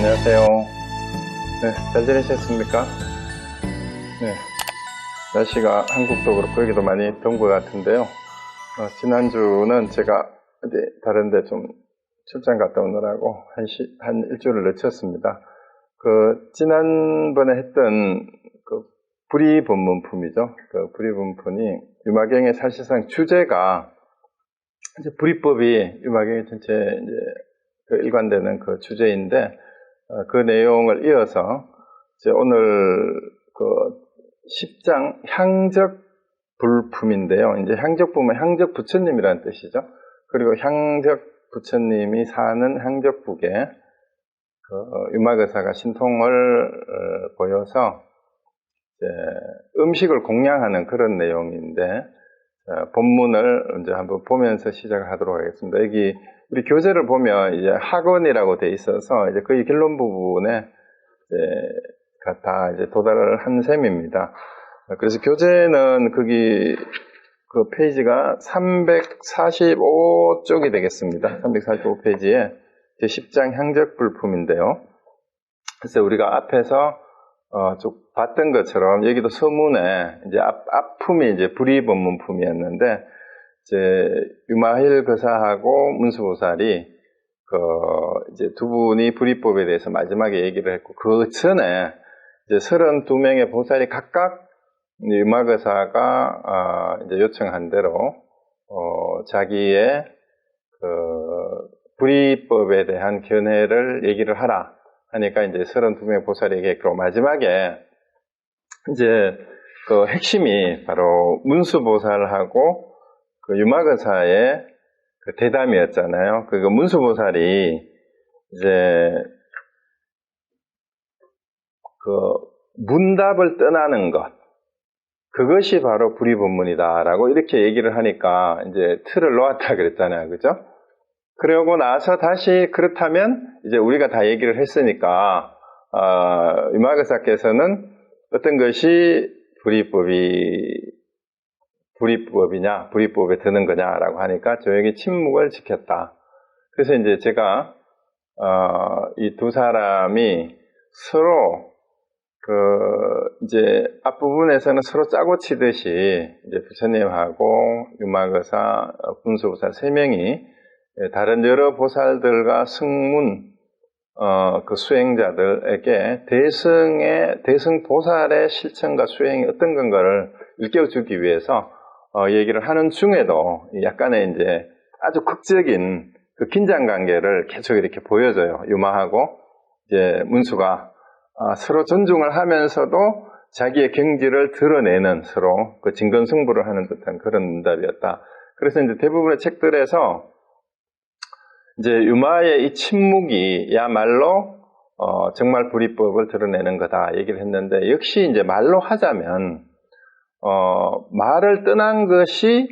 안녕하세요. 네, 잘 지내셨습니까? 네, 날씨가 한국도 그렇고 여기도 많이 더운 것 같은데요. 지난주는 제가 어디 다른데 좀 출장 갔다 오느라고 한 일주일을 늦췄습니다. 지난번에 했던 불이법문품이죠. 불이법문품이 유마경의 사실상 주제가 이제 불이법이 유마경의 전체 이제 일관되는 그 주제인데, 그 내용을 이어서 이제 오늘 10장 향적불품인데요. 이제 향적불은 향적 부처님이라는 뜻이죠. 그리고 향적 부처님이 사는 향적북에 유마거사가 신통을 보여서 이제 음식을 공양하는 그런 내용인데, 본문을 이제 한번 보면서 시작을 하도록 하겠습니다. 여기 우리 교재를 보면 이제 학원이라고 돼 있어서 이제 거의 결론 부분에 다 이제 도달을 한 셈입니다. 그래서 교재는 거기 그 페이지가 345쪽이 되겠습니다. 345페이지에 제 10장 향적불품인데요. 그래서 우리가 앞에서 쭉 봤던 것처럼 여기도 서문에 이제 앞품이 이제 불이법문품이었는데, 이제 유마힐 거사하고 문수보살이 이제 두 분이 불이법에 대해서 마지막에 얘기를 했고, 그 전에 이제 32명의 보살이 각각 유마거사가 이제 요청한 대로 자기의 불이법에 대한 견해를 얘기를 하라 하니까 이제 32명의 보살이 얘기했고, 마지막에 이제 그 핵심이 바로 문수보살하고 그 유마거사의 그 대담이었잖아요. 그 문수보살이 이제 그 문답을 떠나는 것, 그것이 바로 불이법문이다라고 이렇게 얘기를 하니까 이제 틀을 놓았다 그랬잖아요. 그죠? 그러고 나서 다시 그렇다면 이제 우리가 다 얘기를 했으니까 유마거사께서는 어떤 것이 불이법이냐, 불이법에 드는 거냐라고 하니까 조용히 침묵을 지켰다. 그래서 이제 제가 이 두 사람이 서로 이제 앞부분에서는 서로 짜고 치듯이 이제 부처님하고 유마거사, 문수보살 세 명이 다른 여러 보살들과 승문 그 수행자들에게 대승 보살의 실천과 수행이 어떤 건가를 일깨워주기 위해서 얘기를 하는 중에도 약간의 이제 아주 극적인 그 긴장 관계를 계속 이렇게 보여줘요. 유마하고 이제 문수가 서로 존중을 하면서도 자기의 경지를 드러내는, 서로 그 진검승부를 하는 듯한 그런 문답이었다. 그래서 이제 대부분의 책들에서 이제 유마의 이 침묵이야말로 정말 불이법을 드러내는 거다 얘기를 했는데, 역시 이제 말로 하자면 말을 떠난 것이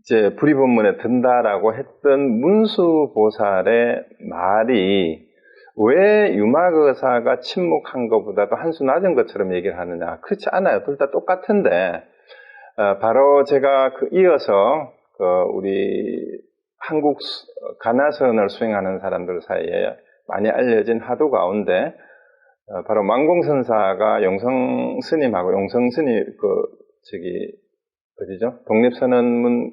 이제 불이법문에 든다라고 했던 문수보살의 말이 왜 유마거사가 침묵한 것보다도 한 수 낮은 것처럼 얘기를 하느냐? 그렇지 않아요. 둘 다 똑같은데, 바로 제가 이어서 우리 한국 가나선을 수행하는 사람들 사이에 많이 알려진 화두 가운데 바로 망공선사가 용성스님하고, 용성스님 어디죠? 독립선언문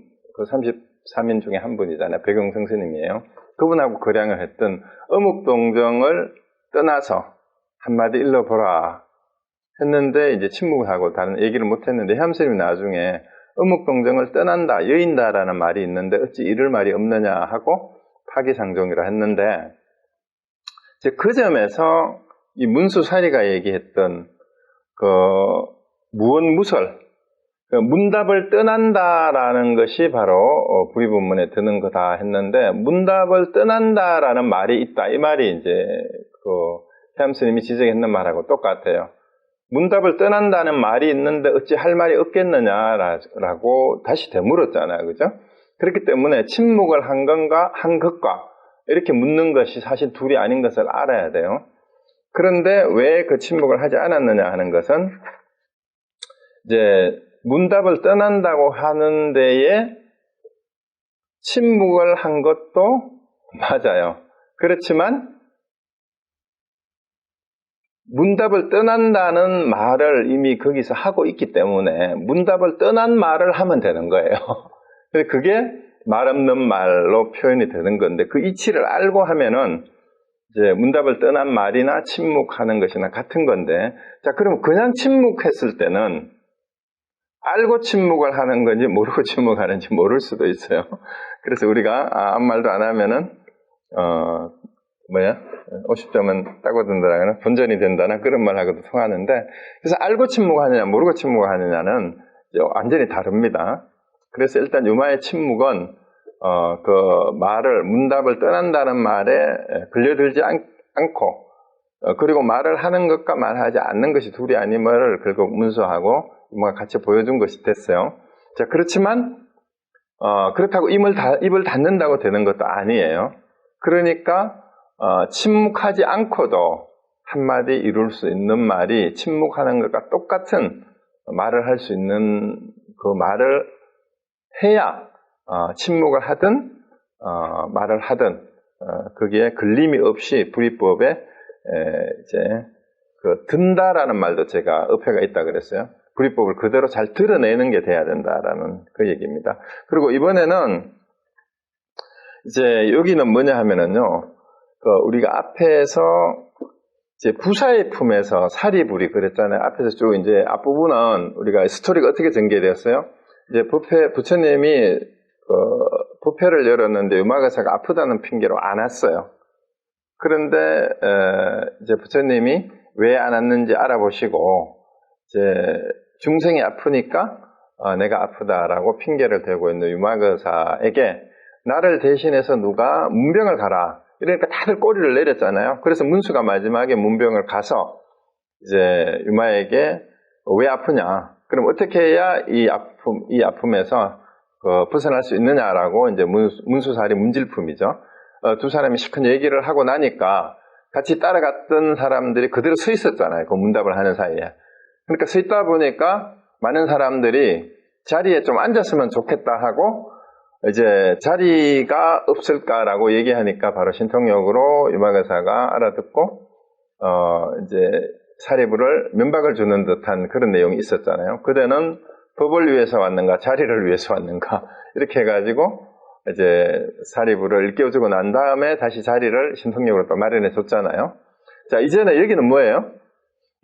33인 중에 한 분이잖아요. 백용성 스님이에요. 그분하고 거량을 했던 어묵동정을 떠나서 한마디 일러보라 했는데 이제 침묵을 하고 다른 얘기를 못 했는데, 해암스님이 나중에 어묵동정을 떠난다, 여인다라는 말이 있는데 어찌 이럴 말이 없느냐 하고 파기상종이라 했는데, 이제 그 점에서 이 문수사리가 얘기했던 무언무설, 문답을 떠난다라는 것이 바로 불이법문에 드는 거다 했는데, 문답을 떠난다라는 말이 있다, 이 말이 이제 해암스님이 지적했는 말하고 똑같아요. 문답을 떠난다는 말이 있는데 어찌 할 말이 없겠느냐라고 다시 되물었잖아요. 그죠? 그렇기 때문에 침묵을 한 것과 이렇게 묻는 것이 사실 둘이 아닌 것을 알아야 돼요. 그런데 왜 그 침묵을 하지 않았느냐 하는 것은, 이제 문답을 떠난다고 하는 데에 침묵을 한 것도 맞아요. 그렇지만 문답을 떠난다는 말을 이미 거기서 하고 있기 때문에 문답을 떠난 말을 하면 되는 거예요. 그게 말 없는 말로 표현이 되는 건데 그 이치를 알고 하면은 이제 문답을 떠난 말이나 침묵하는 것이나 같은 건데, 자, 그럼 그냥 침묵했을 때는 알고 침묵을 하는 건지 모르고 침묵하는지 모를 수도 있어요. 그래서 우리가 아무 말도 안 하면은 50점은 따고 든다라는 본전이 된다나 그런 말 하고도 통하는데, 그래서 알고 침묵하느냐 모르고 침묵하느냐는 완전히 다릅니다. 그래서 일단 유마의 침묵은 그 말을 문답을 떠난다는 말에 걸려들지 않고 그리고 말을 하는 것과 말하지 않는 것이 둘이 아님을 결국 문서하고 유마가 같이 보여준 것이 됐어요. 자, 그렇지만 그렇다고 입을 닫는다고 되는 것도 아니에요. 그러니까 침묵하지 않고도 한마디 이룰 수 있는 말이 침묵하는 것과 똑같은 말을 할 수 있는 그 말을 해야 침묵을 하든 말을 하든 거기에 걸림이 없이 불이법에 이제 그 든다라는 말도 제가 어폐가 있다 그랬어요. 불이법을 그대로 잘 드러내는 게 돼야 된다라는 그 얘기입니다. 그리고 이번에는 이제 여기는 뭐냐 하면은요, 그 우리가 앞에서 이제 부사의 품에서 사리불이 그랬잖아요. 앞에서 쭉 이제 앞부분은 우리가 스토리가 어떻게 전개되었어요? 이제 부처님이 부패를 열었는데 유마가사가 아프다는 핑계로 안 왔어요. 그런데 이제 부처님이 왜 안 왔는지 알아보시고 이제 중생이 아프니까 내가 아프다라고 핑계를 대고 있는 유마가사에게 나를 대신해서 누가 문병을 가라. 이러니까 다들 꼬리를 내렸잖아요. 그래서 문수가 마지막에 문병을 가서 이제 유마에게 왜 아프냐? 그럼 어떻게 해야 이 아픔에서 벗어날 수 있느냐라고 이제 문수살이 문질품이죠. 두 사람이 실컷 얘기를 하고 나니까 같이 따라갔던 사람들이 그대로 서 있었잖아요. 그 문답을 하는 사이에. 그러니까 서 있다 보니까 많은 사람들이 자리에 좀 앉았으면 좋겠다 하고 이제 자리가 없을까라고 얘기하니까 바로 신통력으로 유마가사가 알아듣고 이제 사리불을 면박을 주는 듯한 그런 내용이 있었잖아요. 그대는 법을 위해서 왔는가 자리를 위해서 왔는가 이렇게 해가지고 이제 사리불을 일깨워주고 난 다음에 다시 자리를 신통력으로 또 마련해 줬잖아요. 자, 이제는 여기는 뭐예요?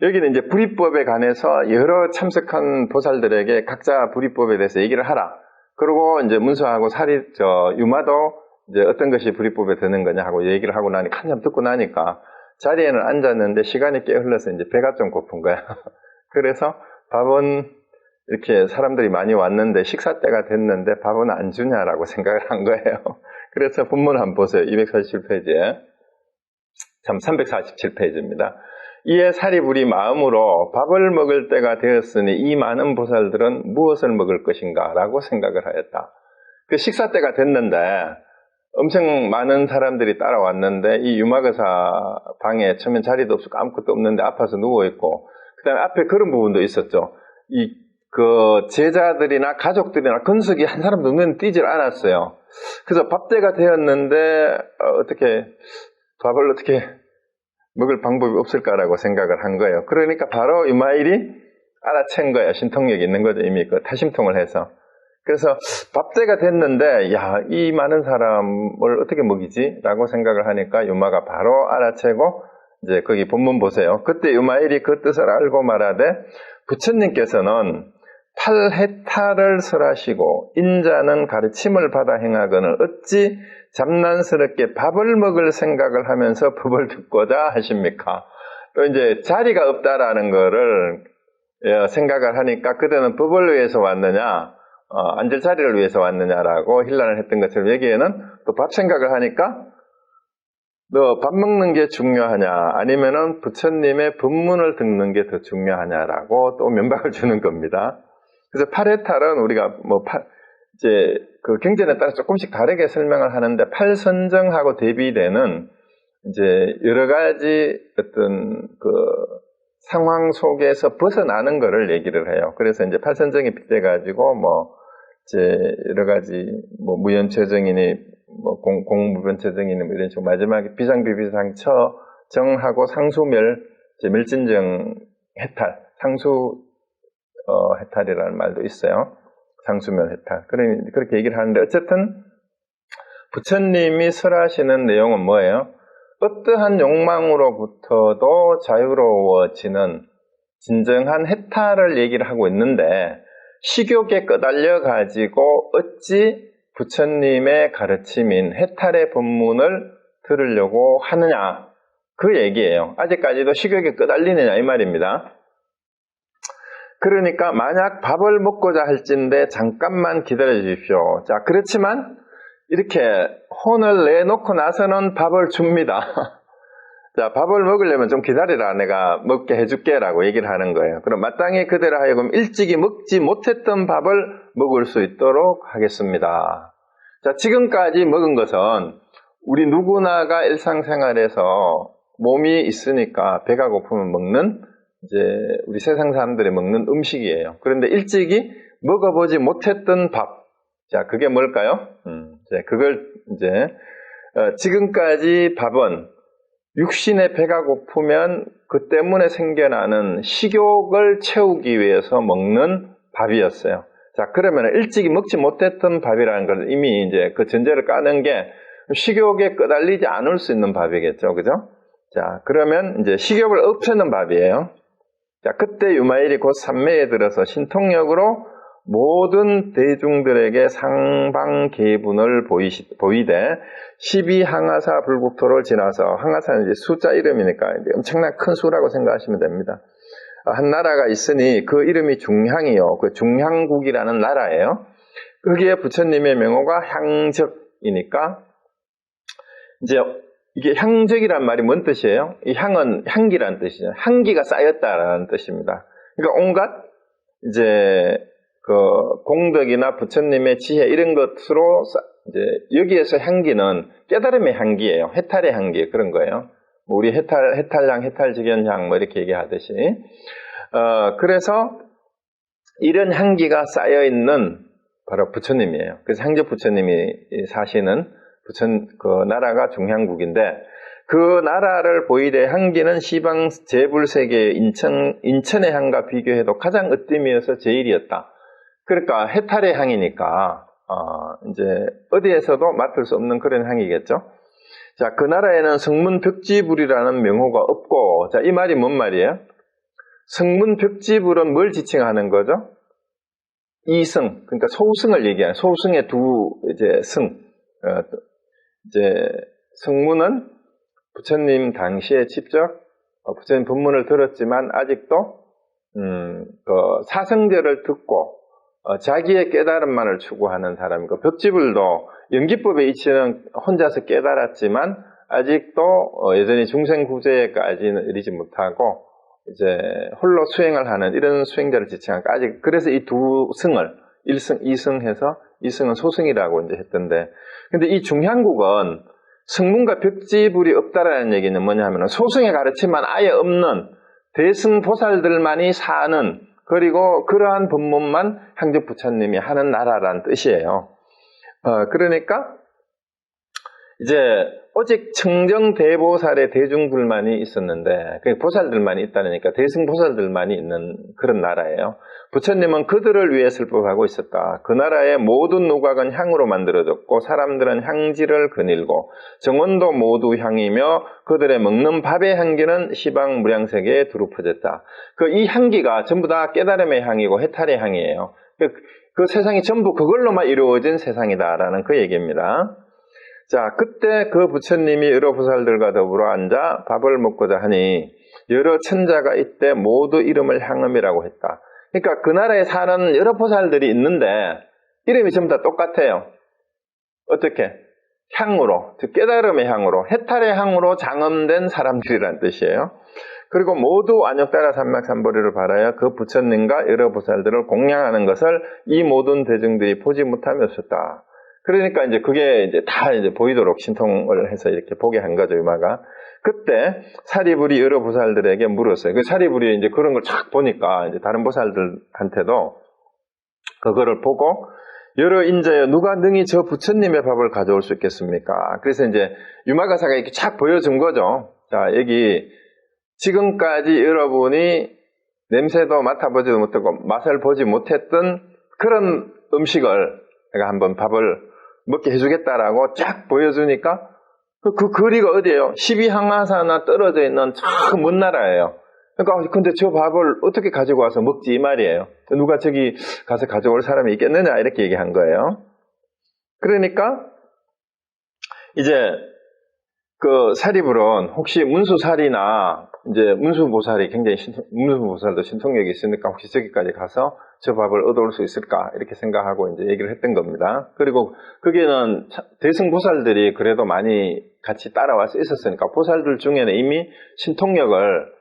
여기는 이제 불이법에 관해서 여러 참석한 보살들에게 각자 불이법에 대해서 얘기를 하라. 그리고 이제 문서하고 유마도 이제 어떤 것이 불이법에 드는 거냐 하고 얘기를 하고 나니까 한참 듣고 나니까 자리에는 앉았는데 시간이 꽤 흘러서 이제 배가 좀 고픈 거야. 그래서 밥은 이렇게 사람들이 많이 왔는데 식사 때가 됐는데 밥은 안 주냐라고 생각을 한 거예요. 그래서 본문 한번 보세요. 247페이지에. 참 347페이지입니다. 이에 사리불이 마음으로 밥을 먹을 때가 되었으니 이 많은 보살들은 무엇을 먹을 것인가 라고 생각을 하였다. 그 식사 때가 됐는데 엄청 많은 사람들이 따라왔는데 이 유마가사 방에 처음엔 자리도 없고 아무것도 없는데 아파서 누워있고 그 다음에 앞에 그런 부분도 있었죠. 그 제자들이나 가족들이나 건석이 한 사람도 눈에 띄질 않았어요. 그래서 밥때가 되었는데 밥을 어떻게 먹을 방법이 없을까라고 생각을 한 거예요. 그러니까 바로 유마일이 알아챈 거예요. 신통력이 있는 거죠. 이미 그 타심통을 해서. 그래서 밥때가 됐는데 이 많은 사람을 어떻게 먹이지? 라고 생각을 하니까 유마가 바로 알아채고 이제 거기 본문 보세요. 그때 유마일이 그 뜻을 알고 말하되 부처님께서는 팔해탈을 설하시고 인자는 가르침을 받아 행하거늘 어찌 잠난스럽게 밥을 먹을 생각을 하면서 법을 듣고자 하십니까? 또 이제 자리가 없다라는 거를 생각을 하니까 그대는 법을 위해서 왔느냐 앉을 자리를 위해서 왔느냐라고 힐난을 했던 것처럼 여기에는 또 밥 생각을 하니까 너 밥 먹는 게 중요하냐 아니면은 부처님의 법문을 듣는 게 더 중요하냐라고 또 면박을 주는 겁니다. 그래서 팔해탈은 우리가 이제 그 경전에 따라 조금씩 다르게 설명을 하는데 팔선정하고 대비되는 이제 여러 가지 어떤 그 상황 속에서 벗어나는 거를 얘기를 해요. 그래서 이제 팔선정이 빗대가지고 이제 여러 가지 무연체정이니 뭐 공무변체증이나 뭐 이런 식으로 마지막에 비상비비상처정하고 멸진정 해탈, 해탈이라는 말도 있어요. 상수면 해탈. 그렇게 얘기를 하는데 어쨌든 부처님이 설하시는 내용은 뭐예요? 어떠한 욕망으로부터도 자유로워지는 진정한 해탈을 얘기를 하고 있는데 식욕에 끄달려 가지고 어찌 부처님의 가르침인 해탈의 법문을 들으려고 하느냐 그 얘기예요. 아직까지도 식욕에 끄달리느냐 이 말입니다. 그러니까 만약 밥을 먹고자 할진데 잠깐만 기다려 주십시오. 자, 그렇지만 이렇게 혼을 내놓고 나서는 밥을 줍니다. 자, 밥을 먹으려면 좀 기다리라. 내가 먹게 해줄게 라고 얘기를 하는 거예요. 그럼 마땅히 그대로 하여금 일찍이 먹지 못했던 밥을 먹을 수 있도록 하겠습니다. 자, 지금까지 먹은 것은 우리 누구나가 일상생활에서 몸이 있으니까 배가 고프면 먹는 이제 우리 세상 사람들이 먹는 음식이에요. 그런데 일찍이 먹어보지 못했던 밥. 자, 그게 뭘까요? 그걸 지금까지 밥은 육신의 배가 고프면 그 때문에 생겨나는 식욕을 채우기 위해서 먹는 밥이었어요. 자, 그러면 일찍이 먹지 못했던 밥이라는 걸 이미 이제 그 전제를 까는 게 식욕에 끄달리지 않을 수 있는 밥이겠죠. 그죠? 자, 그러면 이제 식욕을 없애는 밥이에요. 자, 그때 유마일이 곧 삼매에 들어서 신통력으로 모든 대중들에게 상방계분을 보이되 12항하사 불국토를 지나서 항하사는 이제 숫자 이름이니까 이제 엄청난 큰 수라고 생각하시면 됩니다. 한 나라가 있으니 그 이름이 중향이요. 그 중향국이라는 나라예요. 거기에 부처님의 명호가 향적이니까 이제 이게 향적이란 말이 뭔 뜻이에요? 이 향은 향기란 뜻이죠. 향기가 쌓였다라는 뜻입니다. 그러니까 온갖 이제 그 공덕이나 부처님의 지혜 이런 것으로 이제 여기에서 향기는 깨달음의 향기예요. 해탈의 향기 그런 거예요. 우리 해탈향, 해탈직연향 뭐 이렇게 얘기하듯이 그래서 이런 향기가 쌓여 있는 바로 부처님이에요. 그래서 향적 부처님이 사시는 그 나라가 중향국인데 그 나라를 보이되 향기는 시방 재불세계의 인천의 향과 비교해도 가장 으뜸이어서 제일이었다. 그러니까 해탈의 향이니까 이제 어디에서도 맡을 수 없는 그런 향이겠죠. 자, 그 나라에는 성문벽지불이라는 명호가 없고, 자, 이 말이 뭔 말이에요? 성문벽지불은 뭘 지칭하는 거죠? 이승, 그러니까 소승을 얘기하는 소승의 두 이제 승. 이제 성문은 부처님 당시에 직접 부처님 법문을 들었지만 아직도 사성제를 듣고 자기의 깨달음만을 추구하는 사람이고 벽지불도 연기법의 이치는 혼자서 깨달았지만 아직도 여전히 중생구제까지는 이르지 못하고 이제 홀로 수행을 하는 이런 수행자를 지칭하니까 아직 그래서 이 두 승을 1승, 2승 해서 2승은 소승이라고 이제 했던데 근데 이 중향국은 성문과 벽지불이 없다라는 얘기는 뭐냐 하면 소승의 가르침만 아예 없는 대승보살들만이 사는 그리고 그러한 법문만 향적 부처님이 하는 나라라는 뜻이에요. 그러니까 이제 오직 청정대보살의 대중들만이 있었는데 보살들만이 있다니까 대승보살들만이 있는 그런 나라예요. 부처님은 그들을 위해 슬법하고 있었다. 그 나라의 모든 누각은 향으로 만들어졌고 사람들은 향지를 거닐고 정원도 모두 향이며 그들의 먹는 밥의 향기는 시방 무량세계에 두루 퍼졌다. 이 향기가 전부 다 깨달음의 향이고 해탈의 향이에요. 그 세상이 전부 그걸로만 이루어진 세상이다라는 그 얘기입니다. 자, 그때 그 부처님이 여러 보살들과 더불어 앉아 밥을 먹고자 하니 여러 천자가 이때 모두 이름을 향음이라고 했다. 그러니까 그 나라에 사는 여러 보살들이 있는데 이름이 전부 다 똑같아요. 어떻게? 향으로, 즉 깨달음의 향으로, 해탈의 향으로 장엄된 사람들이란 뜻이에요. 그리고 모두 안욕따라 삼맥삼보리를 바라여 그 부처님과 여러 보살들을 공양하는 것을 이 모든 대중들이 보지 못하며 없었다. 그러니까 이제 그게 이제 다 이제 보이도록 신통을 해서 이렇게 보게 한 거죠, 유마가. 그때 사리불이 여러 보살들에게 물었어요. 그 사리불이 이제 그런 걸 쫙 보니까 이제 다른 보살들한테도 그거를 보고 여러 인자여 누가 능히 저 부처님의 밥을 가져올 수 있겠습니까? 그래서 이제 유마가사가 이렇게 착 보여준 거죠. 자, 여기 지금까지 여러분이 냄새도 맡아보지도 못하고 맛을 보지 못했던 그런 음식을 내가 한번 밥을 먹게 해주겠다라고 쫙 보여주니까 그 거리가 어디예요? 12항하사나 떨어져 있는 저 먼 나라예요. 그러니까 근데 저 밥을 어떻게 가지고 와서 먹지 이 말이에요. 누가 저기 가서 가져올 사람이 있겠느냐 이렇게 얘기한 거예요. 그러니까 이제 그 사리불은 혹시 문수살이나 이제 문수보살이 굉장히 문수보살도 신통력이 있으니까 혹시 저기까지 가서 저 밥을 얻어올 수 있을까 이렇게 생각하고 이제 얘기를 했던 겁니다. 그리고 거기에는 대승보살들이 그래도 많이 같이 따라와서 있었으니까 보살들 중에는 이미 신통력을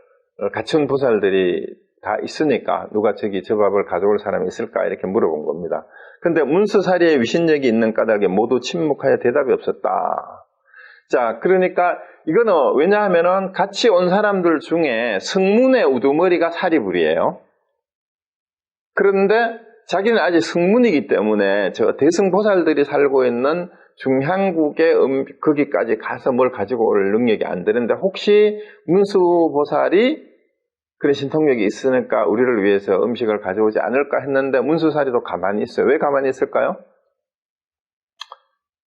갖춘 보살들이 다 있으니까 누가 저기 저 밥을 가져올 사람이 있을까 이렇게 물어본 겁니다. 근데 문수사리의 위신력이 있는 까닭에 모두 침묵하여 대답이 없었다. 자, 그러니까 이거는 왜냐하면은 같이 온 사람들 중에 승문의 우두머리가 사리불이에요. 그런데 자기는 아직 승문이기 때문에 저 대승보살들이 살고 있는 중향국의 거기까지 가서 뭘 가지고 올 능력이 안 되는데 혹시 문수보살이 그런 신통력이 있으니까 우리를 위해서 음식을 가져오지 않을까 했는데 문수사리도 가만히 있어요. 왜 가만히 있을까요?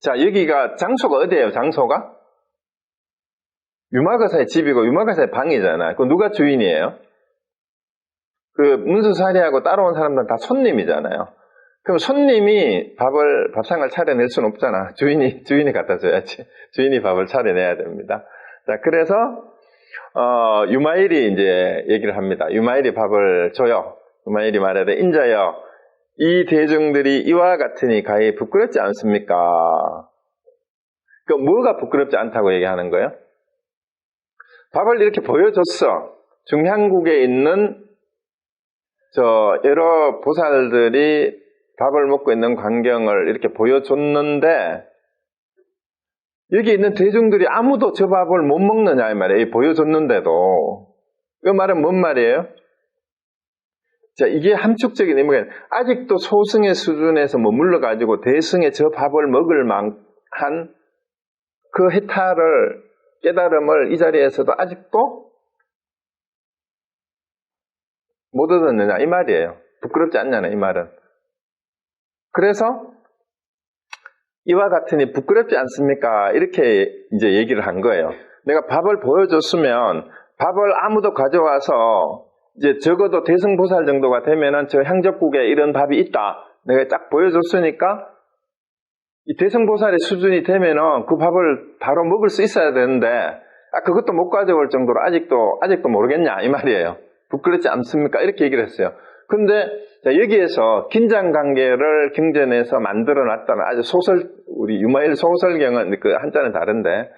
자, 여기가 장소가 어디예요? 장소가? 유마거사의 집이고 유마거사의 방이잖아요. 그 누가 주인이에요? 그 문수사리하고 따라온 사람들은 다 손님이잖아요. 그럼 손님이 밥상을 차려낼 수는 없잖아. 주인이 갖다 줘야지. 주인이 밥을 차려내야 됩니다. 자, 그래서 유마일이 이제 얘기를 합니다. 유마일이 밥을 줘요. 유마일이 말하되 인자여 이 대중들이 이와 같으니 가히 부끄럽지 않습니까? 그 뭐가 부끄럽지 않다고 얘기하는 거예요? 밥을 이렇게 보여줬어. 중향국에 있는 여러 보살들이 밥을 먹고 있는 광경을 이렇게 보여줬는데 여기 있는 대중들이 아무도 저 밥을 못 먹느냐 이 말이에요. 보여줬는데도. 그 말은 뭔 말이에요? 자, 이게 함축적인 의미가 아직도 소승의 수준에서 머물러가지고 대승의 저 밥을 먹을 만한 그 해탈을 깨달음을 이 자리에서도 아직도 못 얻었느냐 이 말이에요. 부끄럽지 않냐는 이 말은. 그래서 이와 같으니 부끄럽지 않습니까? 이렇게 이제 얘기를 한 거예요. 내가 밥을 보여줬으면 밥을 아무도 가져와서 이제 적어도 대승보살 정도가 되면은 저 향접국에 이런 밥이 있다. 내가 딱 보여줬으니까 이 대승보살의 수준이 되면은 그 밥을 바로 먹을 수 있어야 되는데 그것도 못 가져올 정도로 아직도 모르겠냐 이 말이에요. 부끄럽지 않습니까? 이렇게 얘기를 했어요. 근데 여기에서 긴장관계를 경전에서 만들어 놨다는 아주 우리 유마일 소설경은 그 한자는 다른데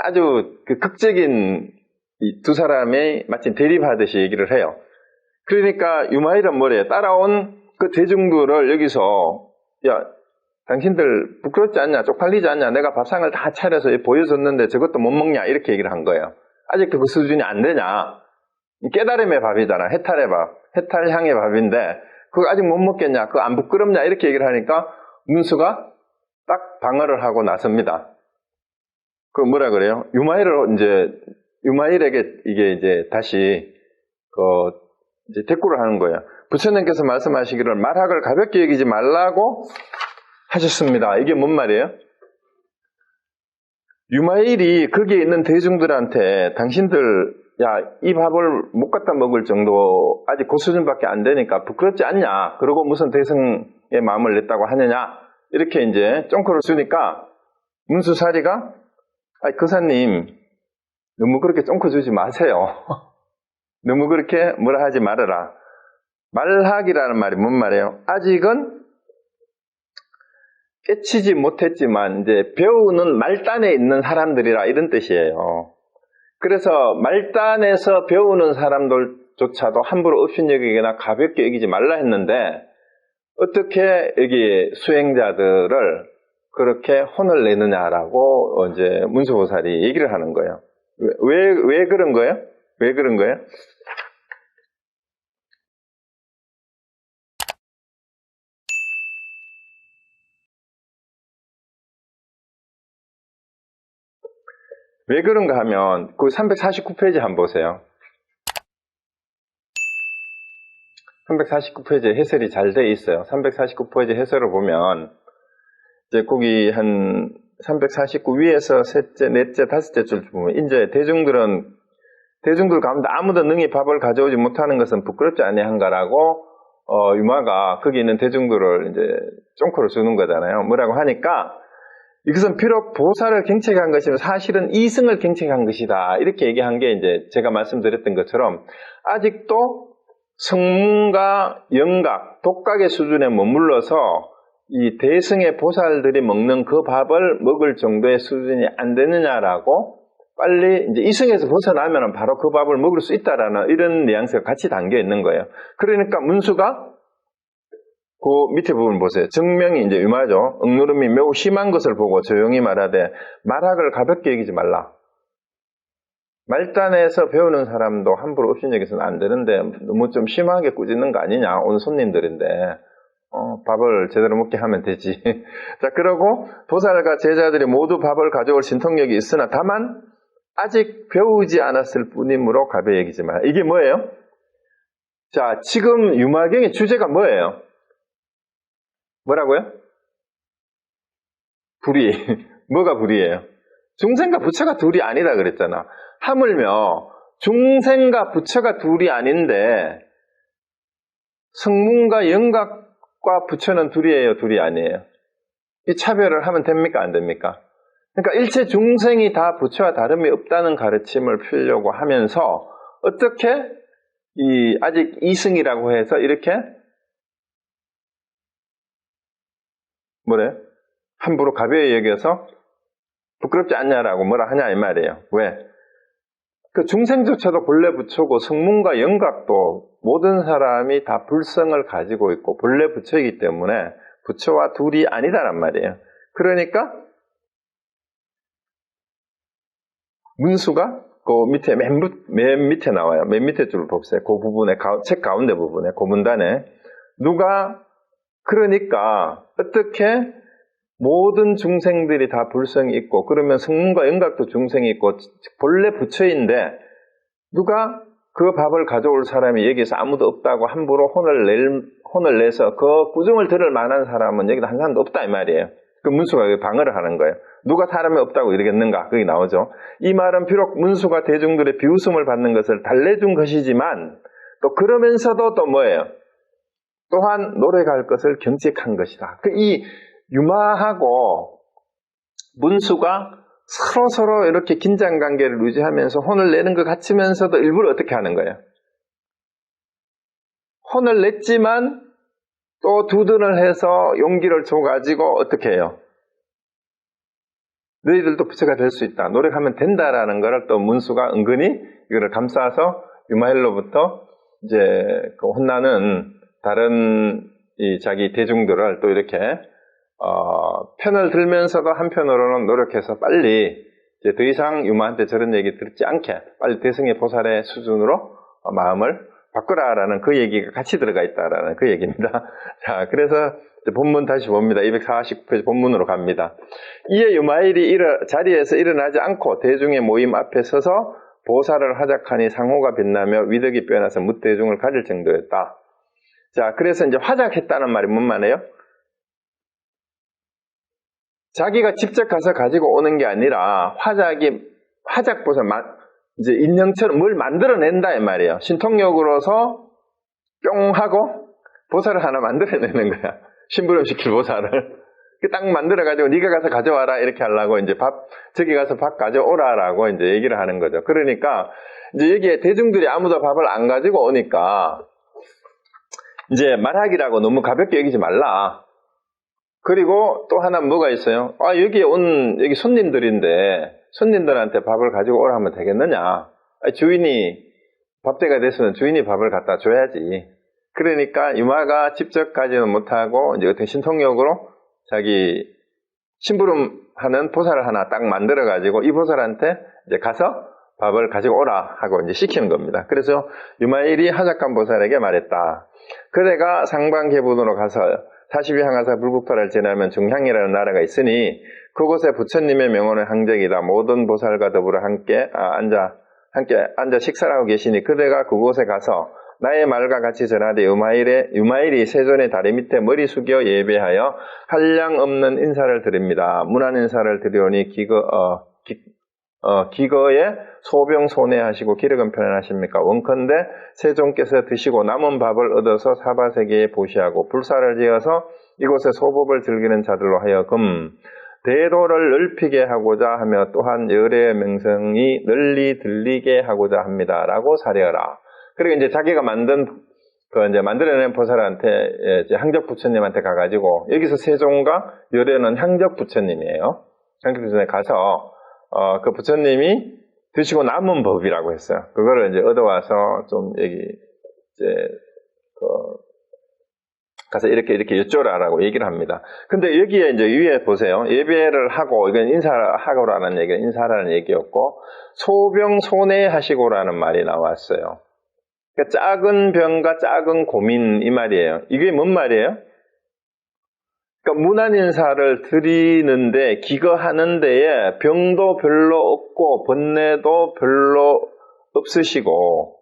아주 그 극적인 이 두 사람이 마치 대립하듯이 얘기를 해요. 그러니까 유마일은 뭐래요? 따라온 그 대중들을 여기서 야 당신들 부끄럽지 않냐? 쪽팔리지 않냐? 내가 밥상을 다 차려서 보여줬는데 저것도 못 먹냐? 이렇게 얘기를 한 거예요. 아직도 그 수준이 안 되냐? 깨달음의 밥이잖아. 해탈의 밥. 해탈향의 밥인데 그거 아직 못 먹겠냐? 그거 안 부끄럽냐? 이렇게 얘기를 하니까 문수가 딱 방어를 하고 나섭니다. 그 뭐라 그래요? 유마일에게 이게 이제 다시 이제 대꾸를 하는 거예요. 부처님께서 말씀하시기를 말학을 가볍게 여기지 말라고 하셨습니다. 이게 뭔 말이에요? 유마일이 거기에 있는 대중들한테 당신들 이 밥을 못 갖다 먹을 정도 아직 그 수준밖에 안 되니까 부끄럽지 않냐? 그러고 무슨 대승의 마음을 냈다고 하느냐? 이렇게 이제 쫑크를 주니까 문수사리가 거사님 너무 그렇게 쫑크 주지 마세요. 너무 그렇게 뭐라 하지 말아라. 말학이라는 말이 뭔 말이에요? 아직은 깨치지 못했지만 이제 배우는 말단에 있는 사람들이라 이런 뜻이에요. 그래서 말단에서 배우는 사람들조차도 함부로 업신여기거나 가볍게 여기지 말라 했는데 어떻게 여기 수행자들을 그렇게 혼을 내느냐라고 이제 문수보살이 얘기를 하는 거예요. 왜 그런 거예요? 왜 그런 거예요? 왜 그런가 하면 그 349페이지 한번 보세요. 349페이지에 해설이 잘 돼 있어요. 349페이지 해설을 보면 이제 거기 한 349 위에서 셋째, 넷째, 다섯째 줄 보면 이제 대중들 가운데 아무도 능히 밥을 가져오지 못하는 것은 부끄럽지 아니한가라고 유마가 거기 있는 대중들을 이제 쫑코를 주는 거잖아요. 뭐라고 하니까 이것은 비록 보살을 경책한 것이면 사실은 이승을 경책한 것이다. 이렇게 얘기한 게 이제 제가 말씀드렸던 것처럼 아직도 성문과 영각, 독각의 수준에 머물러서 이 대승의 보살들이 먹는 그 밥을 먹을 정도의 수준이 안 되느냐라고 빨리 이제 이승에서 벗어나면 바로 그 밥을 먹을 수 있다라는 이런 뉘앙스가 같이 담겨 있는 거예요. 그러니까 문수가 그 밑에 부분 보세요. 정명이 이제 유마죠. 억누름이 매우 심한 것을 보고 조용히 말하되 말학을 가볍게 여기지 말라. 말단에서 배우는 사람도 함부로 업신여기서는 안 되는데 너무 좀 심하게 꾸짖는 거 아니냐. 오늘 손님들인데 밥을 제대로 먹게 하면 되지. 자, 그러고 보살과 제자들이 모두 밥을 가져올 신통력이 있으나 다만 아직 배우지 않았을 뿐이므로 가벼이 여기지 마라. 이게 뭐예요? 자, 지금 유마경의 주제가 뭐예요? 뭐라고요? 불이. 뭐가 불이에요? 중생과 부처가 둘이 아니다 그랬잖아. 하물며 중생과 부처가 둘이 아닌데 성문과 영각과 부처는 둘이에요, 둘이 아니에요? 이 차별을 하면 됩니까, 안 됩니까? 그러니까 일체 중생이 다 부처와 다름이 없다는 가르침을 피우려고 하면서 어떻게 아직 이승이라고 해서 이렇게 뭐래? 함부로 가벼이 여겨서 부끄럽지 않냐라고 뭐라 하냐 이 말이에요. 왜? 그 중생조차도 본래 부처고 성문과 영각도 모든 사람이 다 불성을 가지고 있고 본래 부처이기 때문에 부처와 둘이 아니다란 말이에요. 그러니까 문수가 그 밑에 맨 밑에 나와요. 맨 밑에 줄 보세요. 그 부분에 책 가운데 부분에 그 문단에 누가 그러니까 어떻게 모든 중생들이 다 불성이 있고 그러면 성문과 영각도 중생이 있고 본래 부처인데 누가 그 밥을 가져올 사람이 여기서 아무도 없다고 함부로 혼을 내서 그 구중을 들을 만한 사람은 여기도 한 사람도 없다 이 말이에요. 그 문수가 방어를 하는 거예요. 누가 사람이 없다고 이러겠는가? 거기 나오죠. 이 말은 비록 문수가 대중들의 비웃음을 받는 것을 달래준 것이지만 또 그러면서도 또 뭐예요? 또한 노래갈 것을 경직한 것이다. 이 유마하고 문수가 서로 이렇게 긴장관계를 유지하면서 혼을 내는 것 같으면서도 일부러 어떻게 하는 거예요? 혼을 냈지만 또 두둔을 해서 용기를 줘가지고 어떻게 해요? 너희들도 부처가 될 수 있다. 노력하면 된다라는 것을 또 문수가 은근히 이거를 감싸서 유마일로부터 이제 그 혼나는 다른 자기 대중들을 또 이렇게 편을 들면서도 한편으로는 노력해서 빨리 이제 더 이상 유마한테 저런 얘기 듣지 않게 빨리 대승의 보살의 수준으로 마음을 바꾸라라는 그 얘기가 같이 들어가 있다라는 그 얘기입니다. 자, 그래서 본문 다시 봅니다. 249페이지 본문으로 갑니다. 이에 유마일이 자리에서 일어나지 않고 대중의 모임 앞에 서서 보살을 화작하니 상호가 빛나며 위덕이 빼어나서 뭇대중을 가질 정도였다. 자, 그래서 이제 화작했다는 말이 뭔 말이에요? 자기가 직접 가서 가지고 오는 게 아니라 화작보살, 이제 인형처럼 뭘 만들어낸다 이 말이에요. 신통력으로서 뿅 하고 보살을 하나 만들어내는 거야. 심부름시킬 보살을. 딱 만들어가지고 네가 가서 가져와라 이렇게 하려고 이제 저기 가서 밥 가져오라라고 이제 얘기를 하는 거죠. 그러니까 이제 여기에 대중들이 아무도 밥을 안 가지고 오니까 이제 말하기라고 너무 가볍게 여기지 말라. 그리고 또 하나 뭐가 있어요? 여기 손님들인데 손님들한테 밥을 가지고 오라 하면 되겠느냐? 주인이 밥때가 됐으면 주인이 밥을 갖다 줘야지. 그러니까 유마가 직접 가지는 못하고 이제 어떤 신통력으로 자기 심부름하는 보살을 하나 딱 만들어 가지고 이 보살한테 이제 가서 밥을 가지고 오라 하고 이제 시키는 겁니다. 그래서 유마일이 하작한 보살에게 말했다. 그대가 상방계분으로 가서 40위 항하사 불국토를 지나면 중향이라는 나라가 있으니 그곳에 부처님의 명언을 항적이다. 모든 보살과 더불어 함께 앉아 식사를 하고 계시니 그대가 그곳에 가서 나의 말과 같이 전하되 유마일이 세존의 다리 밑에 머리 숙여 예배하여 한량 없는 인사를 드립니다. 문안 인사를 드리오니 기거에 소병소내하시고 기력은 편안하십니까? 원컨대 세존께서 드시고 남은 밥을 얻어서 사바세계에 보시하고 불사를 지어서 이곳에 소법을 즐기는 자들로 하여금 대도를 넓히게 하고자 하며 또한 열의 명성이 널리 들리게 하고자 합니다. 라고 사려라. 그리고 이제 자기가 만들어낸 보살한테, 이제 향적 부처님한테 가가지고, 여기서 세종과 열애는 향적 부처님이에요. 향적 부처님에 가서, 그 부처님이 드시고 남은 법이라고 했어요. 그거를 이제 얻어와서 좀 가서 이렇게 여쭤라라고 얘기를 합니다. 근데 여기에 이제 위에 보세요. 예배를 하고, 이건 인사하고라는 얘기가 인사라는 얘기였고, 소병소내하시고라는 말이 나왔어요. 그러니까 작은 병과 작은 고민 이 말이에요. 이게 뭔 말이에요? 그러니까 문안 인사를 드리는데 기거하는 데에 병도 별로 없고 번뇌도 별로 없으시고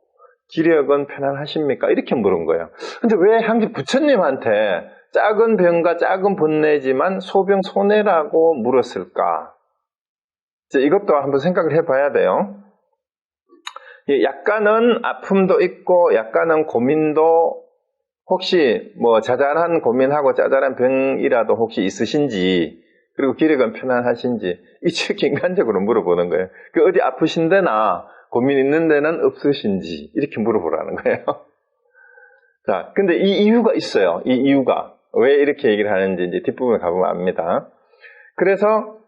기력은 편안하십니까? 이렇게 물은 거예요. 근데 왜 향기 부처님한테 작은 병과 작은 번뇌지만 소병소내라고 물었을까? 이것도 한번 생각을 해봐야 돼요. 약간은 아픔도 있고 약간은 고민도 혹시 뭐 자잘한 고민하고 자잘한 병이라도 혹시 있으신지 그리고 기력은 편안하신지 이쪽 인간적으로 물어보는 거예요. 어디 아프신 데나 고민 있는 데는 없으신지 이렇게 물어보라는 거예요. 자, 근데 이 이유가 있어요. 이 이유가 왜 이렇게 얘기를 하는지 이제 뒷부분에 가보면 압니다. 그래서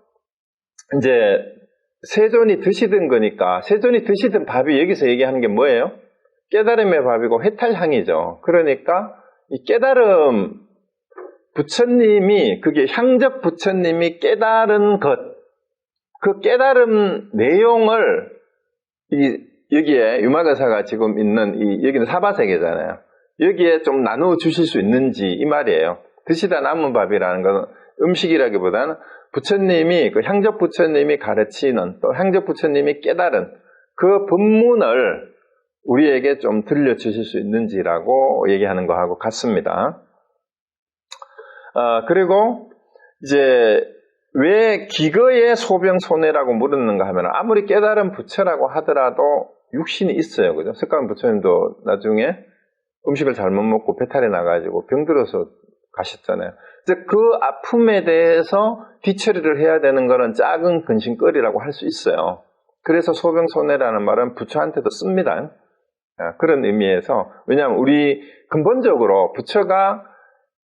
이제 세존이 드시던 거니까 세존이 드시던 밥이 여기서 얘기하는 게 뭐예요? 깨달음의 밥이고 해탈향이죠. 그러니까 이 깨달음 부처님이 그게 향적 부처님이 깨달은 것, 그 깨달음 내용을 여기에 유마가사가 지금 있는 여기는 사바세계잖아요. 여기에 좀 나누어 주실 수 있는지 이 말이에요. 드시다 남은 밥이라는 건 음식이라기보다는 부처님이 그 향적 부처님이 가르치는 또 향적 부처님이 깨달은 그 법문을 우리에게 좀 들려주실 수 있는지라고 얘기하는 거하고 같습니다. 그리고 이제 왜 기거의 소병소내라고 물었는가 하면 아무리 깨달은 부처라고 하더라도 육신이 있어요. 그죠? 석가모니 부처님도 나중에 음식을 잘못 먹고 배탈이 나가지고 병들어서 가셨잖아요. 그 아픔에 대해서 뒤처리를 해야 되는 것은 작은 근심거리라고 할 수 있어요. 그래서 소병소내라는 말은 부처한테도 씁니다. 그런 의미에서 왜냐하면 우리 근본적으로 부처가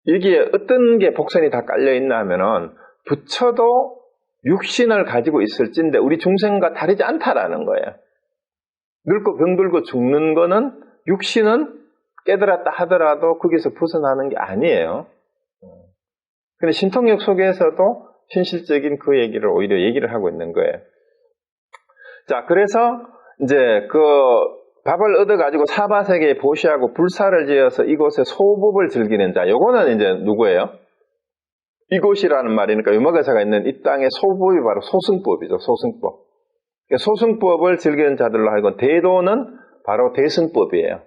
여기에 어떤 게 복선이 다 깔려있나 하면은 부처도 육신을 가지고 있을진데 우리 중생과 다르지 않다라는 거예요. 늙고 병들고 죽는 거는 육신은 깨달았다 하더라도 거기서 벗어나는 게 아니에요. 근데 신통력 속에서도 현실적인 그 얘기를 오히려 얘기를 하고 있는 거예요. 자, 그래서 이제 그 밥을 얻어가지고 사바세계에 보시하고 불사를 지어서 이곳에 소법을 즐기는 자. 요거는 이제 누구예요? 이곳이라는 말이니까 유마가사가 있는 이 땅의 소법이 바로 소승법이죠. 소승법. 소승법을 즐기는 자들로 하여금 대도는 바로 대승법이에요.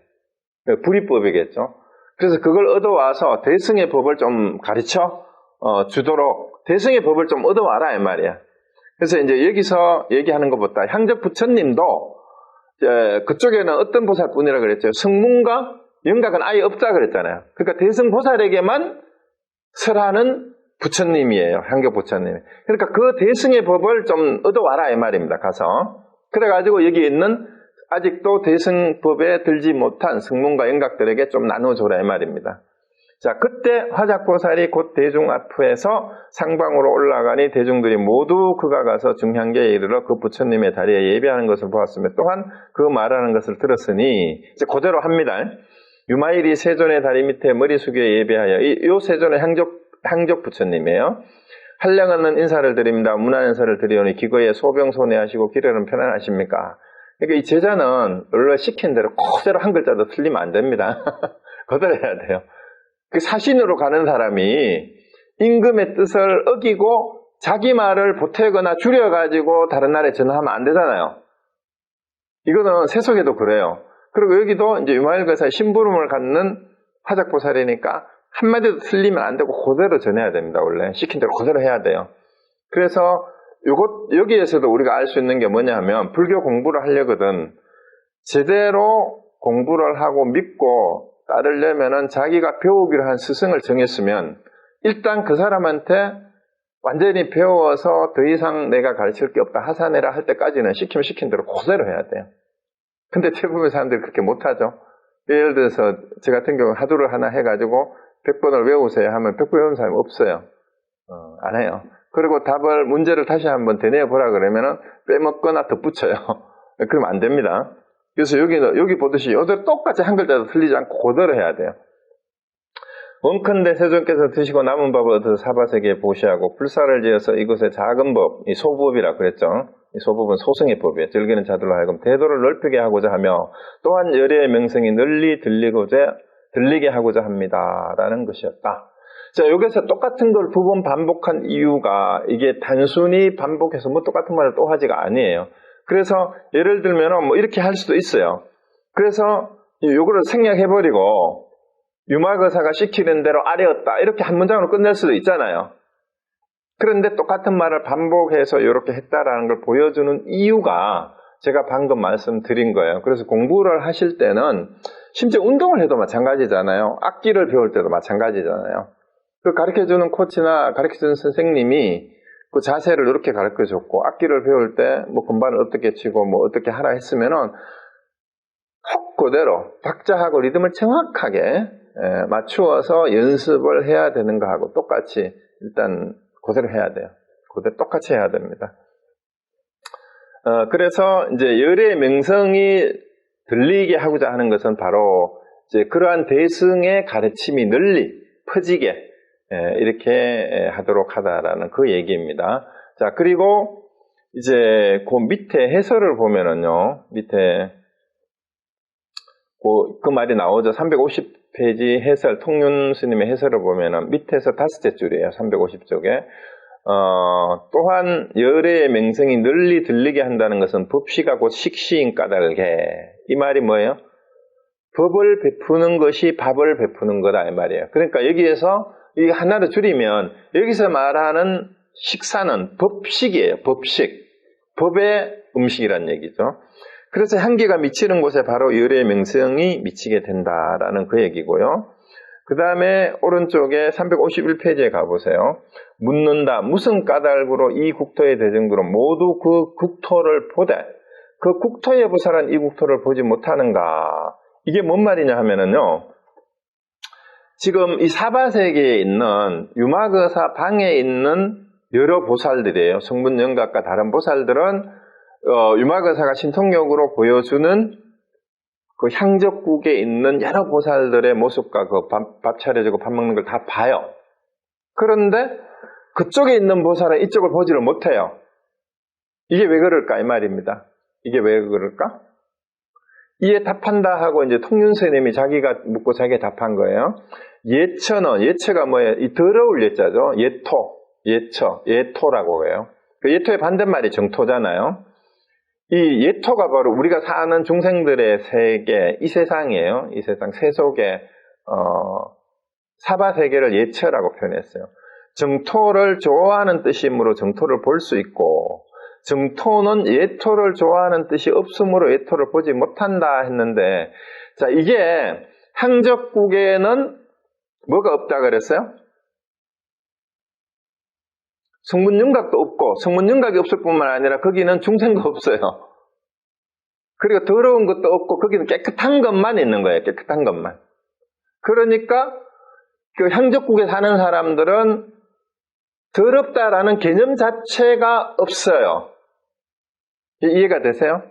불이법이겠죠. 그래서 그걸 얻어와서 대승의 법을 좀 가르쳐 주도록 대승의 법을 좀 얻어와라 이 말이야. 그래서 이제 여기서 얘기하는 것보다 향적 부처님도 그쪽에는 어떤 보살뿐이라 그랬죠. 성문과 영각은 아예 없다 그랬잖아요. 그러니까 대승보살에게만 설하는 부처님이에요. 향적 부처님. 그러니까 그 대승의 법을 좀 얻어와라 이 말입니다. 가서 그래가지고 여기 있는 아직도 대승법에 들지 못한 성문과 영각들에게 좀 나눠줘라 이 말입니다. 자, 그때 화작보살이 곧 대중 앞에서 상방으로 올라가니 대중들이 모두 그가 가서 중향계에 이르러 그 부처님의 다리에 예배하는 것을 보았으며 또한 그 말하는 것을 들었으니 이제 그대로 합니다. 유마일이 세존의 다리 밑에 머리 숙여 예배하여 이 세존의 향적 부처님이에요. 한량 없는 인사를 드립니다. 문안 인사를 드리오니 기거에 소병소내하시고 기력은 편안하십니까? 그러니까 이 제자는 원래 시킨 대로 그대로 한 글자도 틀리면 안 됩니다. 그대로 해야 돼요. 그 사신으로 가는 사람이 임금의 뜻을 어기고 자기 말을 보태거나 줄여가지고 다른 나라에 전하면 안 되잖아요. 이거는 세속에도 그래요. 그리고 여기도 이제 유마일거사의 심부름을 갖는 화작보살이니까 한마디도 틀리면 안 되고 그대로 전해야 됩니다. 원래 시킨 대로 그대로 해야 돼요. 그래서 여기에서도 우리가 알 수 있는 게 뭐냐 하면 불교 공부를 하려거든 제대로 공부를 하고 믿고 따르려면은 자기가 배우기로 한 스승을 정했으면 일단 그 사람한테 완전히 배워서 더 이상 내가 가르칠 게 없다 하사내라 할 때까지는 시키면 시킨 대로 그대로 해야 돼요. 근데 대부분 사람들이 그렇게 못하죠. 예를 들어서 저 같은 경우 하두를 하나 해가지고 100번을 외우세요 하면 100번 외우는 사람이 없어요. 안 해요. 그리고 문제를 다시 한번 되뇌어보라 그러면은 빼먹거나 덧붙여요. 그러면 안 됩니다. 그래서 여기 보듯이 여기도 똑같이 한 글자도 틀리지 않고 그대로 해야 돼요. 원컨대 세존께서 드시고 남은 밥을 얻어서 사바세계에 보시하고 불사를 지어서 이곳에 작은 법, 이 소법이라 그랬죠. 이 소법은 소승의 법이에요. 즐기는 자들로 하여금 대도를 넓히게 하고자 하며 또한 열애의 명성이 널리 들리게 하고자 합니다. 라는 것이었다. 자, 여기서 똑같은 걸 두 번 반복한 이유가 이게 단순히 반복해서 뭐 똑같은 말을 또 하지가 아니에요. 그래서 예를 들면 뭐 이렇게 할 수도 있어요. 그래서 요거를 생략해버리고 유마거사가 시키는 대로 아뢰었다 이렇게 한 문장으로 끝낼 수도 있잖아요. 그런데 똑같은 말을 반복해서 이렇게 했다라는 걸 보여주는 이유가 제가 방금 말씀드린 거예요. 그래서 공부를 하실 때는 심지어 운동을 해도 마찬가지잖아요. 악기를 배울 때도 마찬가지잖아요. 그 가르쳐주는 코치나 가르쳐주는 선생님이 그 자세를 이렇게 가르쳐줬고 악기를 배울 때 뭐 건반을 어떻게 치고 뭐 어떻게 하라 했으면은 혹 그대로 박자하고 리듬을 정확하게 맞추어서 연습을 해야 되는 거하고 똑같이 일단 그대로 해야 돼요. 그대로 똑같이 해야 됩니다. 그래서 이제 열의 명성이 들리게 하고자 하는 것은 바로 이제 그러한 대승의 가르침이 널리 퍼지게 이렇게 하도록 하다라는 그 얘기입니다. 자, 그리고 이제 그 밑에 해설을 보면은요, 밑에 그 말이 나오죠. 350페이지 해설, 통륜 스님의 해설을 보면은 밑에서 다섯째 줄이에요. 350쪽에. 또한 열의 명성이 널리 들리게 한다는 것은 법시가 곧 식시인 까닭에. 이 말이 뭐예요? 법을 베푸는 것이 밥을 베푸는 거다 이 말이에요. 그러니까 여기에서 이 하나를 줄이면 여기서 말하는 식사는 법식이에요. 법식. 법의 음식이란 얘기죠. 그래서 향기가 미치는 곳에 바로 열의 명성이 미치게 된다라는 그 얘기고요. 그 다음에 오른쪽에 351페이지에 가보세요. 묻는다. 무슨 까닭으로 이 국토의 대정부로 모두 그 국토를 보되 그 국토의 부사란 이 국토를 보지 못하는가. 이게 뭔 말이냐 하면은요. 지금 이 사바세계에 있는 유마거사 방에 있는 여러 보살들이에요. 성분영각과 다른 보살들은 유마거사가 신통력으로 보여주는 그 향적국에 있는 여러 보살들의 모습과 그 밥 차려주고 밥 먹는 걸 다 봐요. 그런데 그쪽에 있는 보살은 이쪽을 보지를 못해요. 이게 왜 그럴까 이 말입니다. 이게 왜 그럴까? 이에 답한다 하고 이제 통륜스님이 자기가 묻고 자기가 답한 거예요. 예처가 뭐예요? 이 더러울 예자죠. 예토라고 해요. 그 예토의 반대말이 정토잖아요. 이 예토가 바로 우리가 사는 중생들의 세계, 이 세상이에요. 이 세상, 세속의 사바세계를 예처라고 표현했어요. 정토를 좋아하는 뜻이므로 정토를 볼 수 있고 정토는 예토를 좋아하는 뜻이 없으므로 예토를 보지 못한다 했는데 자 이게 향적국에는 뭐가 없다 그랬어요? 성문윤각도 없고 성문윤각이 없을 뿐만 아니라 거기는 중생도 없어요. 그리고 더러운 것도 없고 거기는 깨끗한 것만 있는 거예요. 깨끗한 것만. 그러니까 그 향적국에 사는 사람들은 더럽다라는 개념 자체가 없어요. 이해가 되세요?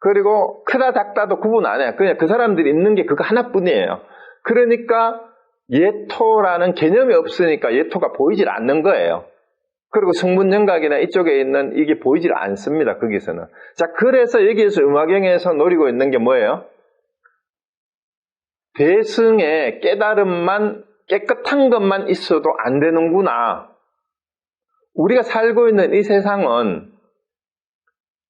그리고 크다 작다도 구분 안 해요. 그냥 그 사람들이 있는 게 그거 하나뿐이에요. 그러니까 예토라는 개념이 없으니까 예토가 보이질 않는 거예요. 그리고 성문영각이나 이쪽에 있는 이게 보이질 않습니다. 거기서는. 자, 그래서 여기에서 음화경에서 노리고 있는 게 뭐예요? 대승의 깨달음만 깨끗한 것만 있어도 안 되는구나. 우리가 살고 있는 이 세상은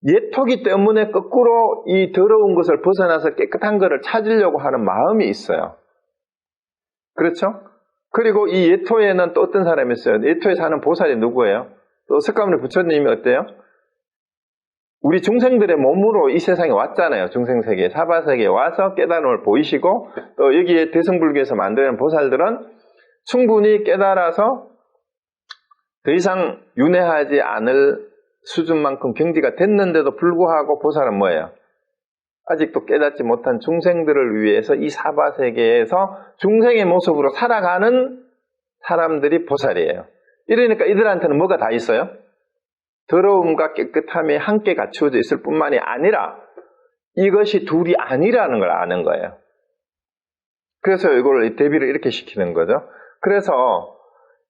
예토기 때문에 거꾸로 이 더러운 것을 벗어나서 깨끗한 것을 찾으려고 하는 마음이 있어요. 그렇죠? 그리고 이 예토에는 또 어떤 사람이 있어요? 예토에 사는 보살이 누구예요? 또 석가모니 부처님이 어때요? 우리 중생들의 몸으로 이 세상에 왔잖아요. 중생세계, 사바세계에 와서 깨달음을 보이시고, 또 여기에 대승불교에서 만드는 보살들은 충분히 깨달아서 더 이상 윤회하지 않을 수준만큼 경지가 됐는데도 불구하고 보살은 뭐예요? 아직도 깨닫지 못한 중생들을 위해서 이 사바세계에서 중생의 모습으로 살아가는 사람들이 보살이에요. 이러니까 이들한테는 뭐가 다 있어요? 더러움과 깨끗함이 함께 갖추어져 있을 뿐만이 아니라 이것이 둘이 아니라는 걸 아는 거예요. 그래서 이걸 대비를 이렇게 시키는 거죠. 그래서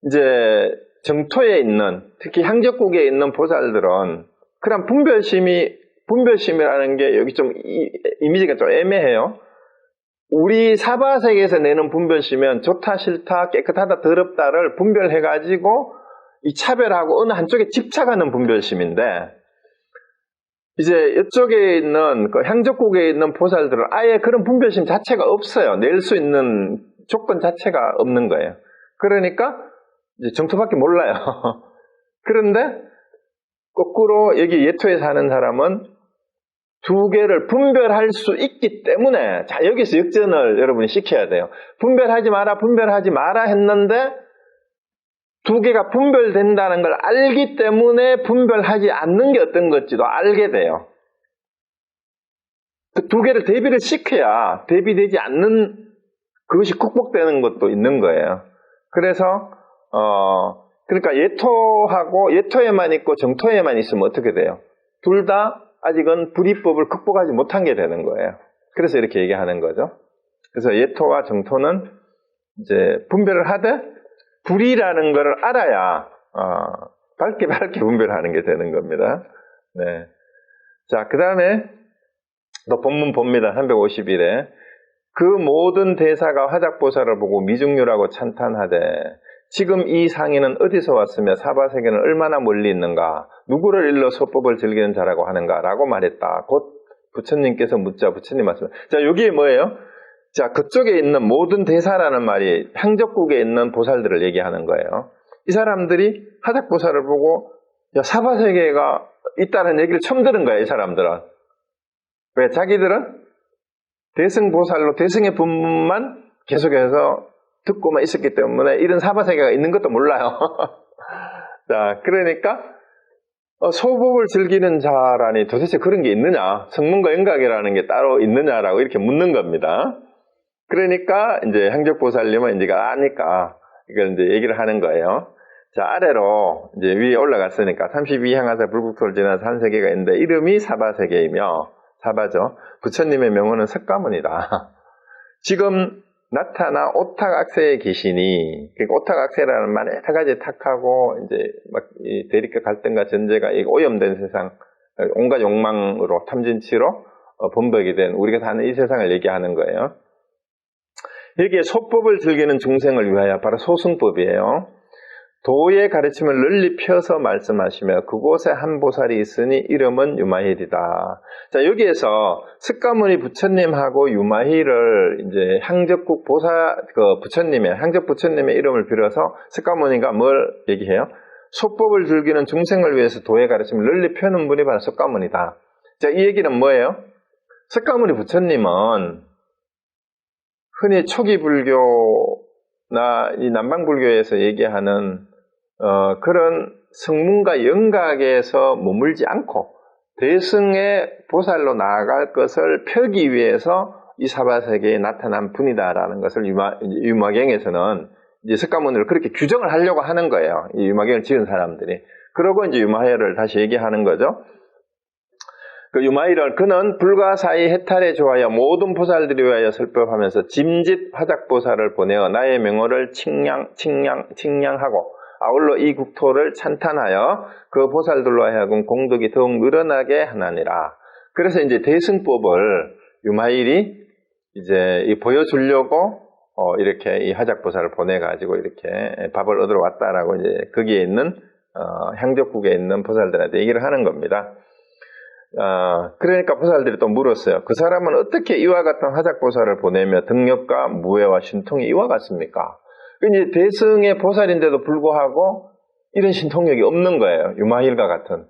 이제 정토에 있는, 특히 향적국에 있는 보살들은 그런 분별심이라는 게 여기 좀 이미지가 좀 애매해요. 우리 사바세계에서 내는 분별심은 좋다 싫다 깨끗하다 더럽다를 분별해가지고 이 차별하고 어느 한쪽에 집착하는 분별심인데, 이제 이쪽에 있는 그 향적국에 있는 보살들은 아예 그런 분별심 자체가 없어요. 낼 수 있는 조건 자체가 없는 거예요. 그러니까 이제 정토밖에 몰라요. 그런데 거꾸로 여기 예토에 사는 사람은 두 개를 분별할 수 있기 때문에, 자, 여기서 역전을 여러분이 시켜야 돼요. 분별하지 마라 했는데 두 개가 분별된다는 걸 알기 때문에 분별하지 않는 게 어떤 것지도 알게 돼요. 그 두 개를 대비를 시켜야 대비되지 않는 그것이 극복되는 것도 있는 거예요. 그래서 그러니까 예토에만 있고 정토에만 있으면 어떻게 돼요? 둘 다 아직은 불이법을 극복하지 못한 게 되는 거예요. 그래서 이렇게 얘기하는 거죠. 그래서 예토와 정토는 이제 분별을 하되 불이라는 걸 알아야 밝게 분별하는 게 되는 겁니다. 네. 자, 그 다음에 또 본문 봅니다. 351에 그 모든 대사가 화작보살을 보고 미중류라고 찬탄하되 지금 이 상인은 어디서 왔으며 사바세계는 얼마나 멀리 있는가, 누구를 일러 소법을 즐기는 자라고 하는가 라고 말했다. 곧 부처님께서 묻자 부처님 말씀. 자, 여기에 뭐예요? 자, 그쪽에 있는 모든 대사라는 말이 향적국에 있는 보살들을 얘기하는 거예요. 이 사람들이 화작보살을 보고 사바세계가 있다는 얘기를 처음 들은 거예요. 이 사람들은. 왜? 자기들은 대승보살로 대승의 분만 계속해서 듣고만 있었기 때문에 이런 사바세계가 있는 것도 몰라요. 자, 그러니까 소법을 즐기는 자라니 도대체 그런 게 있느냐, 성문과 영각이라는 게 따로 있느냐라고 이렇게 묻는 겁니다. 그러니까 이제 향적보살님은 이제가 아니까 이걸 이제 얘기를 하는 거예요. 자, 아래로 이제 위에 올라갔으니까 32향하사 불국토를 지나서 한 세계가 있는데 이름이 사바세계이며, 사바죠. 부처님의 명호는 석가모니다. 지금 나타나 오탁악세에 계시니, 그러니까 오탁악세라는 말에 여러 가지 탁하고 이제 막 이 대립과 갈등과 전제가 오염된 세상, 온갖 욕망으로 탐진치로 범벅이 된 우리가 사는 이 세상을 얘기하는 거예요. 여기에 소법을 즐기는 중생을 위하여 바로 소승법이에요. 도의 가르침을 널리 펴서 말씀하시며 그곳에 한 보살이 있으니 이름은 유마힐이다. 자, 여기에서 석가모니 부처님하고 유마힐을 이제 향적국 부처님의 향적 부처님의 이름을 빌어서 석가모니가 뭘 얘기해요? 소법을 즐기는 중생을 위해서 도의 가르침을 널리 펴는 분이 바로 석가모니다. 자, 이 얘기는 뭐예요? 석가모니 부처님은 흔히 초기 불교나 이 남방불교에서 얘기하는 그런 성문과 영각에서 머물지 않고 대승의 보살로 나아갈 것을 펴기 위해서 이 사바세계에 나타난 분이다라는 것을 유마경에서는 이제 석가모니를 그렇게 규정을 하려고 하는 거예요. 이 유마경을 지은 사람들이. 그러고 이제 유마해를 다시 얘기하는 거죠. 그 유마힐은 그는 불가사의 해탈에 좋아하여 모든 보살들이 위하여 설법하면서 짐짓 화작보살을 보내어 나의 명호를 칭량하고 아울러 이 국토를 찬탄하여 그 보살들로 하여금 공덕이 더욱 늘어나게 하나니라. 그래서 이제 대승법을 유마힐이 이제 보여주려고 이렇게 이 화작보살을 보내가지고 이렇게 밥을 얻으러 왔다라고 이제 거기에 있는 향적국에 있는 보살들한테 얘기를 하는 겁니다. 그러니까 보살들이 또 물었어요. 그 사람은 어떻게 이와 같은 화작보살을 보내며 등력과 무예와 신통이 이와 같습니까? 이제 대승의 보살인데도 불구하고 이런 신통력이 없는 거예요. 유마일과 같은.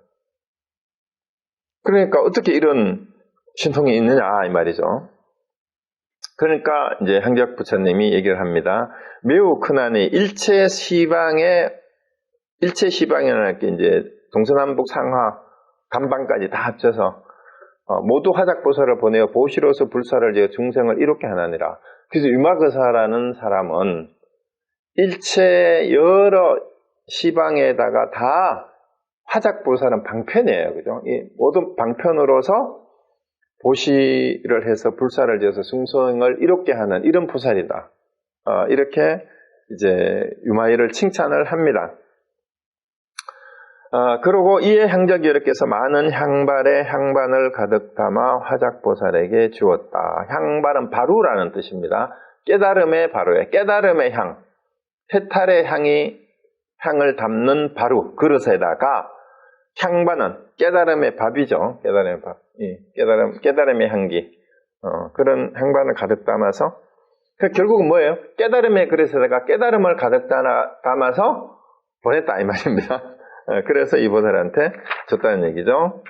그러니까 어떻게 이런 신통이 있느냐 이 말이죠. 그러니까 이제 향적 부처님이 얘기를 합니다. 매우 크나니 일체 시방이라는 게 이제 동서남북 상하 간방까지 다 합쳐서 모두 화작보살을 보내어 보시로서 불사를 지어 중생을 이롭게 하나니라. 그래서 유마거사라는 사람은 일체 여러 시방에다가 다 화작보살은 방편이에요. 그죠? 이 모든 방편으로서 보시를 해서 불사를 지어서 중생을 이롭게 하는 이런 보살이다. 이렇게 이제 유마일을 칭찬을 합니다. 그러고 이에 향적이 이렇게 해서 많은 향발에 향반을 가득 담아 화작보살에게 주었다. 향발은 바루라는 뜻입니다. 깨달음의 바루에 깨달음의 향, 해탈의 향을 담는 바루 그릇에다가 향반은 깨달음의 밥이죠. 깨달음의 밥, 깨달음의 향기. 그런 향반을 가득 담아서 결국은 뭐예요? 깨달음의 그릇에다가 깨달음을 가득 담아서 보냈다 이 말입니다. 그래서 이 보살한테 줬다는 얘기죠.